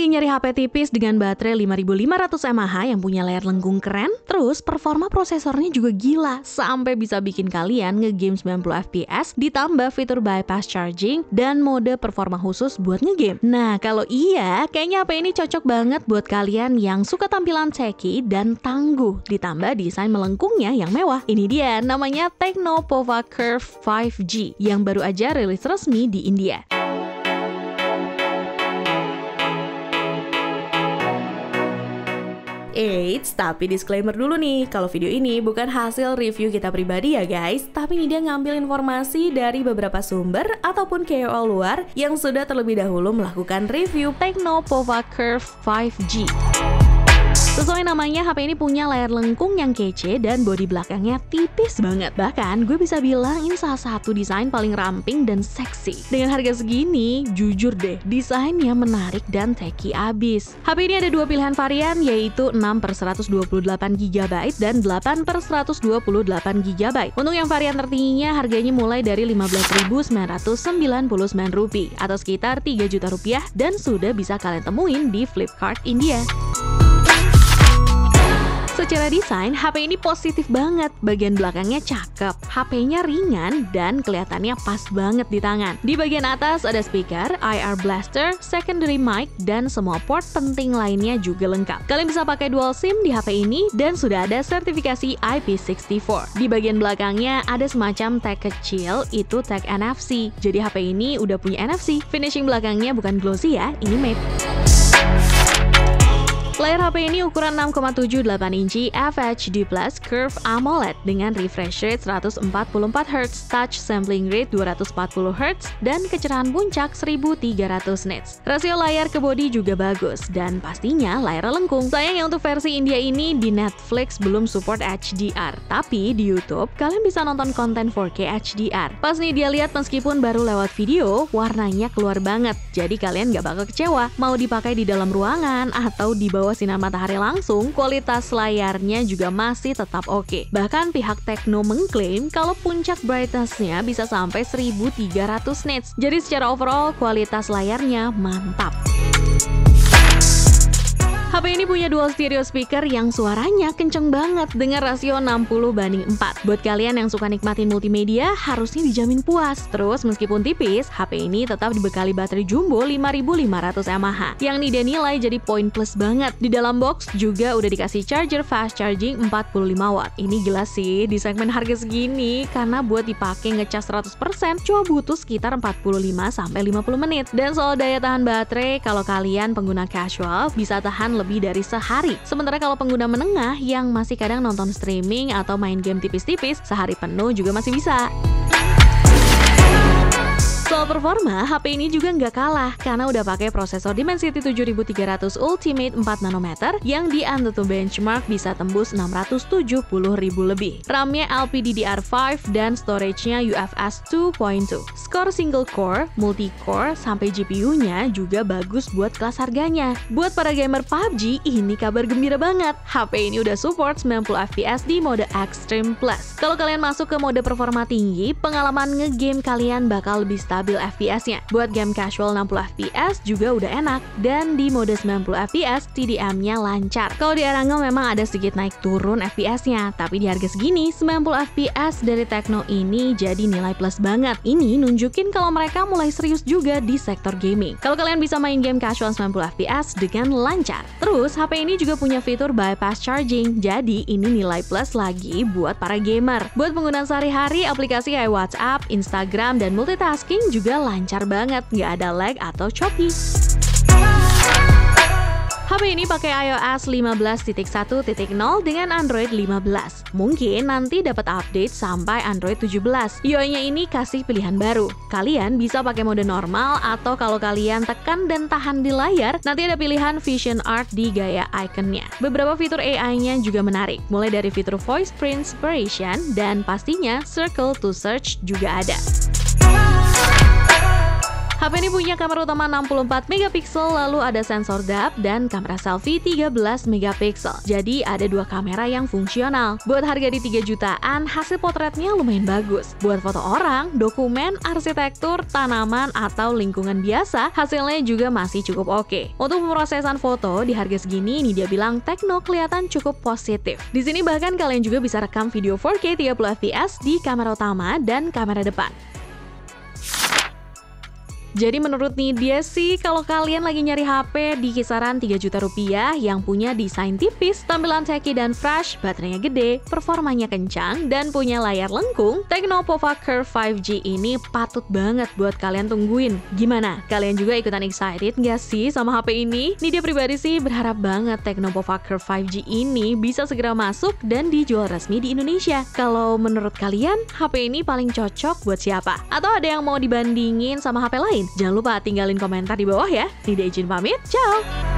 lagi nyari HP tipis dengan baterai 5500 mAh yang punya layar lengkung keren? Terus performa prosesornya juga gila, sampai bisa bikin kalian ngegame 90 fps ditambah fitur bypass charging dan mode performa khusus buat ngegame. Nah, kalau iya, kayaknya HP ini cocok banget buat kalian yang suka tampilan techy dan tangguh, ditambah desain melengkungnya yang mewah. Ini dia, namanya Tecno Pova Curve 5G yang baru aja rilis resmi di India. Eits, tapi disclaimer dulu nih, kalau video ini bukan hasil review kita pribadi ya guys, tapi ini dia ngambil informasi dari beberapa sumber ataupun KOL luar yang sudah terlebih dahulu melakukan review Tecno Pova Curve 5G. Sesuai namanya, HP ini punya layar lengkung yang kece dan bodi belakangnya tipis banget. Bahkan gue bisa bilang ini salah satu desain paling ramping dan seksi. Dengan harga segini, jujur deh, desainnya menarik dan techy abis. HP ini ada dua pilihan varian, yaitu 6/128GB dan 8/128GB. Untuk yang varian tertingginya, harganya mulai dari Rp15.999 atau sekitar Rp3 juta dan sudah bisa kalian temuin di Flipkart India. Secara desain, HP ini positif banget. Bagian belakangnya cakep, HP-nya ringan, dan kelihatannya pas banget di tangan. Di bagian atas ada speaker, IR blaster, secondary mic, dan semua port penting lainnya juga lengkap. Kalian bisa pakai dual SIM di HP ini, dan sudah ada sertifikasi IP64. Di bagian belakangnya ada semacam tag kecil, itu tag NFC. Jadi HP ini udah punya NFC. Finishing belakangnya bukan glossy ya, ini matte. Layar HP ini ukuran 6,78 inci FHD Plus Curve AMOLED dengan refresh rate 144Hz, touch sampling rate 240Hz, dan kecerahan puncak 1300 nits. Rasio layar ke bodi juga bagus, dan pastinya layar lengkung. Sayangnya untuk versi India ini di Netflix belum support HDR, tapi di YouTube kalian bisa nonton konten 4K HDR. Pas nih dia lihat meskipun baru lewat video, warnanya keluar banget, jadi kalian gak bakal kecewa. Mau dipakai di dalam ruangan atau di bawah sinar matahari langsung, kualitas layarnya juga masih tetap oke. Bahkan pihak Tecno mengklaim kalau puncak brightness-nya bisa sampai 1300 nits. Jadi secara overall kualitas layarnya mantap. HP ini punya dual stereo speaker yang suaranya kenceng banget dengan rasio 60:4. Buat kalian yang suka nikmatin multimedia, harusnya dijamin puas. Terus meskipun tipis, HP ini tetap dibekali baterai jumbo 5500 mAh yang dia nilai jadi poin plus banget. Di dalam box juga udah dikasih charger fast charging 45 watt. Ini gila sih di segmen harga segini, karena buat dipakai ngecas 100% cuma butuh sekitar 45-50 menit. Dan soal daya tahan baterai, kalau kalian pengguna casual bisa tahan lebih dari sehari. Sementara kalau pengguna menengah yang masih kadang nonton streaming atau main game tipis-tipis, sehari penuh juga masih bisa. Soal performa, HP ini juga nggak kalah karena udah pakai prosesor Dimensity 7300 Ultimate 4 nanometer yang di Antutu benchmark bisa tembus 670.000 lebih. RAM-nya LPDDR5 dan storage-nya UFS 2.2. Skor single core, multi-core, sampai GPU-nya juga bagus buat kelas harganya. Buat para gamer PUBG, ini kabar gembira banget. HP ini udah support 90 fps di mode Extreme Plus. Kalau kalian masuk ke mode performa tinggi, pengalaman ngegame kalian bakal lebih stabil FPS-nya. Buat game casual 60 fps juga udah enak, dan di mode 90 fps TDM-nya lancar. Kalau di Erangel memang ada sedikit naik turun FPS-nya, tapi di harga segini 90 fps dari Tecno ini jadi nilai plus banget. Ini nunjukin kalau mereka mulai serius juga di sektor gaming. Kalau kalian bisa main game casual 90 fps dengan lancar. Terus HP ini juga punya fitur bypass charging, jadi ini nilai plus lagi buat para gamer. Buat penggunaan sehari-hari, aplikasi kayak WhatsApp, Instagram, dan multitasking juga lancar banget, nggak ada lag atau choppy. HP ini pakai iOS 15.1.0 dengan Android 15. Mungkin nanti dapat update sampai Android 17. UI-nya ini kasih pilihan baru. Kalian bisa pakai mode normal, atau kalau kalian tekan dan tahan di layar, nanti ada pilihan Vision Art di gaya ikonnya. Beberapa fitur AI-nya juga menarik, mulai dari fitur Voice Inspiration, dan pastinya Circle to Search juga ada. HP ini punya kamera utama 64 megapiksel, lalu ada sensor depth dan kamera selfie 13 megapiksel. Jadi ada dua kamera yang fungsional. Buat harga di 3 jutaan, hasil potretnya lumayan bagus. Buat foto orang, dokumen, arsitektur, tanaman, atau lingkungan biasa, hasilnya juga masih cukup oke. Untuk pemrosesan foto di harga segini, ini dia bilang Tecno kelihatan cukup positif. Di sini bahkan kalian juga bisa rekam video 4K 30 fps di kamera utama dan kamera depan. Jadi menurut Nidya sih, kalau kalian lagi nyari HP di kisaran 3 juta rupiah yang punya desain tipis, tampilan tacky dan fresh, baterainya gede, performanya kencang, dan punya layar lengkung, Tecno Pova Curve 5G ini patut banget buat kalian tungguin. Gimana? Kalian juga ikutan excited nggak sih sama HP ini? Nidya pribadi sih berharap banget Tecno Pova Curve 5G ini bisa segera masuk dan dijual resmi di Indonesia. Kalau menurut kalian, HP ini paling cocok buat siapa? Atau ada yang mau dibandingin sama HP lain? Jangan lupa tinggalin komentar di bawah ya. Nidya izin pamit, ciao!